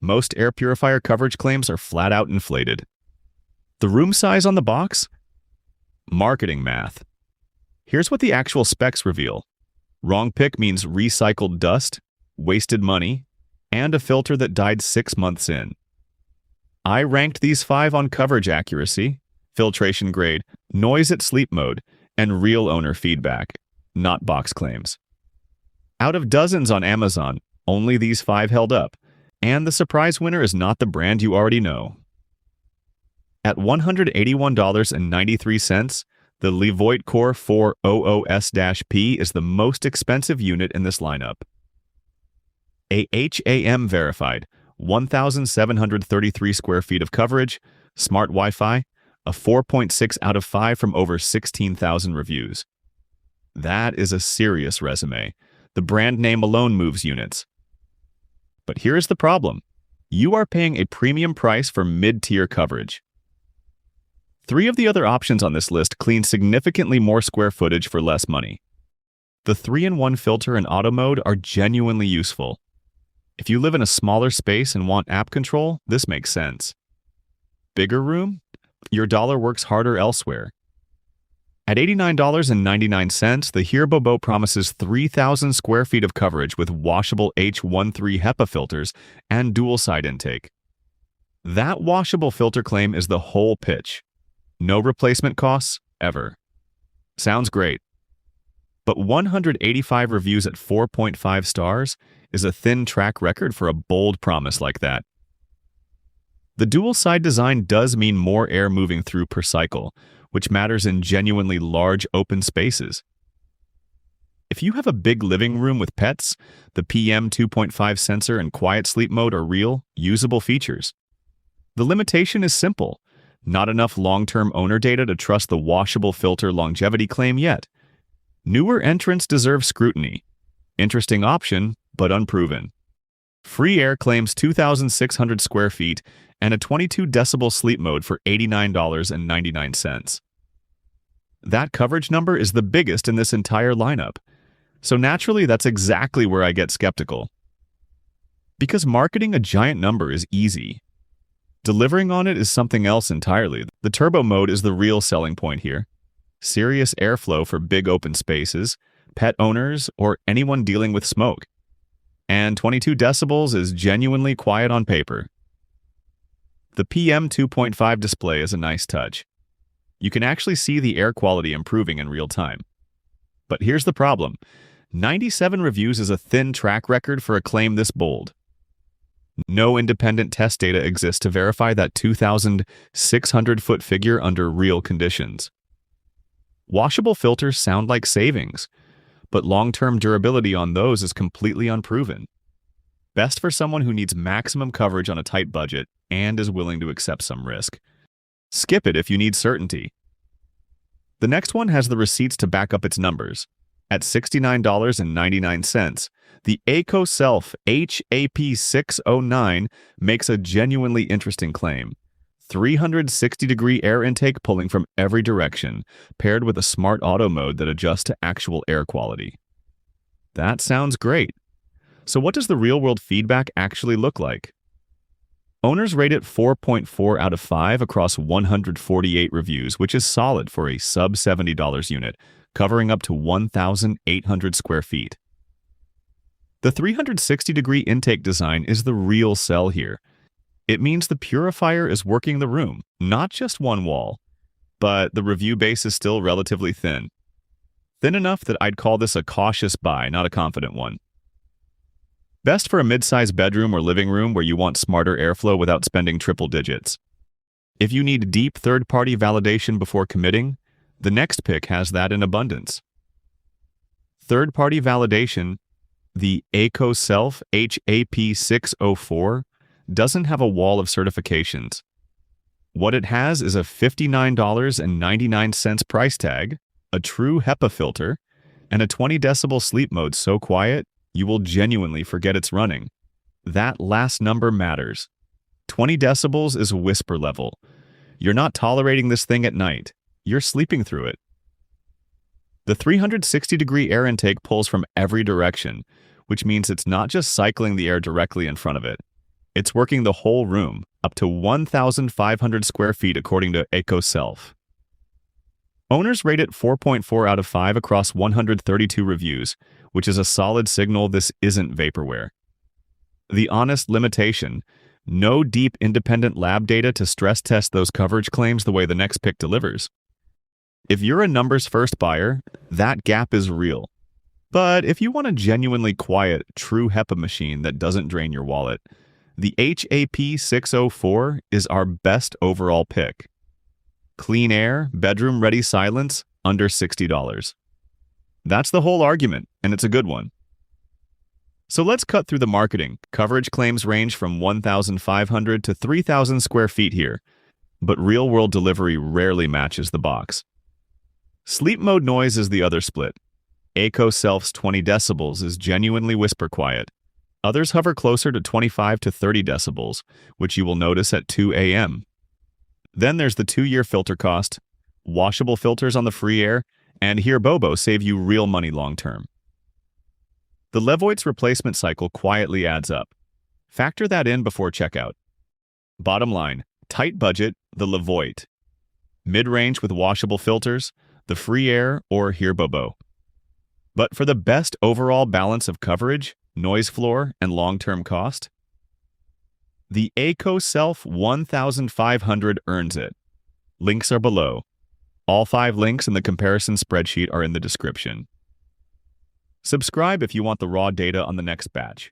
Most air purifier coverage claims are flat out inflated. The room size on the box? Marketing math. Here's what the actual specs reveal. Wrong pick means recycled dust, wasted money, and a filter that died 6 months in. I ranked these 5 on coverage accuracy, filtration grade, noise at sleep mode, and real owner feedback, not box claims. Out of dozens on Amazon, only these 5 held up, and the surprise winner is not the brand you already know. At $181.93, the Levoit Core 400S-P is the most expensive unit in this lineup. AHAM verified, 1,733 square feet of coverage, smart Wi-Fi, a 4.6 out of 5 from over 16,000 reviews. That is a serious resume. The brand name alone moves units. But here's the problem. You are paying a premium price for mid-tier coverage. 3 of the other options on this list clean significantly more square footage for less money. The 3-in-1 filter and auto mode are genuinely useful. If you live in a smaller space and want app control, this makes sense. Bigger room? Your dollar works harder elsewhere. At $89.99, the Herepo promises 3,000 square feet of coverage with washable H13 HEPA filters and dual-side intake. That washable filter claim is the whole pitch. No replacement costs, ever. Sounds great. But 185 reviews at 4.5 stars is a thin track record for a bold promise like that. The dual-side design does mean more air moving through per cycle, which matters in genuinely large open spaces. If you have a big living room with pets, the PM 2.5 sensor and quiet sleep mode are real, usable features. The limitation is simple. Not enough long-term owner data to trust the washable filter longevity claim yet. Newer entrants deserve scrutiny. Interesting option, but unproven. Freesir claims 2,600 square feet and a 22 decibel sleep mode for $89.99. That coverage number is the biggest in this entire lineup. So naturally, that's exactly where I get skeptical. Because marketing a giant number is easy. Delivering on it is something else entirely. The turbo mode is the real selling point here. Serious airflow for big open spaces, pet owners, or anyone dealing with smoke. And 22 decibels is genuinely quiet on paper. The PM 2.5 display is a nice touch. You can actually see the air quality improving in real time. But here's the problem. 97 reviews is a thin track record for a claim this bold. No independent test data exists to verify that 2,600-foot figure under real conditions. Washable filters sound like savings, but long-term durability on those is completely unproven. Best for someone who needs maximum coverage on a tight budget and is willing to accept some risk. Skip it if you need certainty. The next one has the receipts to back up its numbers. At $69.99, the EcoSelf HAP609 makes a genuinely interesting claim. 360-degree air intake pulling from every direction, paired with a smart auto mode that adjusts to actual air quality. That sounds great. So what does the real-world feedback actually look like? Owners rate it 4.4 out of 5 across 148 reviews, which is solid for a sub-$70 unit, covering up to 1,800 square feet. The 360-degree intake design is the real sell here. It means the Purifier is working the room, not just one wall. But the review base is still relatively thin. Thin enough that I'd call this a cautious buy, not a confident one. Best for a mid-sized bedroom or living room where you want smarter airflow without spending triple digits. If you need deep third-party validation before committing, the next pick has that in abundance. Third-party validation, the EcoSelf HAP604, doesn't have a wall of certifications. What it has is a $59.99 price tag, a true HEPA filter, and a 20 decibel sleep mode so quiet, you will genuinely forget it's running. That last number matters. 20 decibels is whisper level. You're not tolerating this thing at night. You're sleeping through it. The 360-degree air intake pulls from every direction, which means it's not just cycling the air directly in front of it. It's working the whole room, up to 1,500 square feet according to EcoSelf. Owners rate it 4.4 out of 5 across 132 reviews, which is a solid signal this isn't vaporware. The honest limitation: no deep independent lab data to stress test those coverage claims the way the next pick delivers. If you're a numbers first buyer, that gap is real. But if you want a genuinely quiet, true HEPA machine that doesn't drain your wallet, the HAP 604 is our best overall pick. Clean air, bedroom-ready silence, under $60. That's the whole argument, and it's a good one. So let's cut through the marketing. Coverage claims range from 1,500 to 3,000 square feet here, but real-world delivery rarely matches the box. Sleep mode noise is the other split. EcoSelf's 20 decibels is genuinely whisper quiet. Others hover closer to 25 to 30 decibels, which you will notice at 2 a.m. Then there's the 2-year filter cost. Washable filters on the Freesir and Herepo save you real money long-term. The Levoit's replacement cycle quietly adds up. Factor that in before checkout. Bottom line, tight budget, the Levoit. Mid-range with washable filters, the Freesir or Herepo. But for the best overall balance of coverage, noise floor, and long-term cost, the EcoSelf 1500 earns it. Links are below. All 5 links in the comparison spreadsheet are in the description. Subscribe if you want the raw data on the next batch.